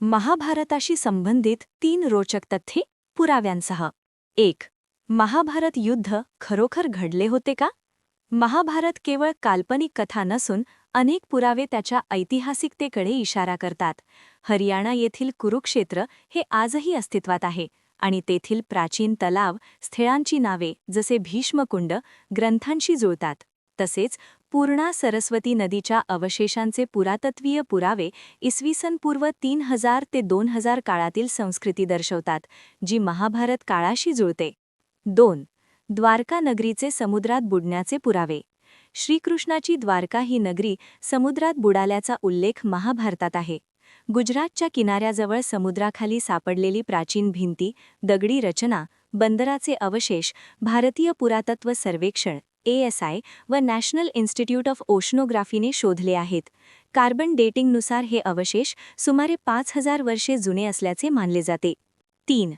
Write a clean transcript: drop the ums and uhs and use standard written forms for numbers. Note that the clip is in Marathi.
महाभारताशी संबंधित 3 रोचक तथ्ये पुराव्यांसह. 1. महाभारत युद्ध खरोखर घडले होते का? महाभारत केवळ काल्पनिक कथा नसून अनेक पुरावे त्याच्या ऐतिहासिकतेकडे इशारा करतात. हरियाणा येथील कुरुक्षेत्र हे आजही अस्तित्वात आहे आणि तेथील प्राचीन तलाव, स्थळांची नावे जसे भीष्मकुंड ग्रंथांशी जुळतात. तसेच पूर्णा सरस्वती नदीच्या अवशेषांचे पुरातत्वीय पुरावे इसवी सन पूर्व 3000 ते 2000 काळातील संस्कृती दर्शवतात, जी महाभारत काळाशी जुळते. 2. द्वारका नगरीचे समुद्रात बुडण्याचे पुरावे. श्रीकृष्णाची द्वारका ही नगरी समुद्रात बुडाल्याचा उल्लेख महाभारतात आहे. गुजरातच्या किनाऱ्याजवळ समुद्राखाली सापडलेली प्राचीन भिंती, दगडी रचना, बंदराचे अवशेष भारतीय पुरातत्व सर्वेक्षण ASI व नॅशनल इन्स्टिट्यूट ऑफ ओशनोग्राफीने शोधले आहेत. कार्बन डेटिंगनुसार हे अवशेष सुमारे 5000 वर्षे जुने असल्याचे मानले जाते. 3.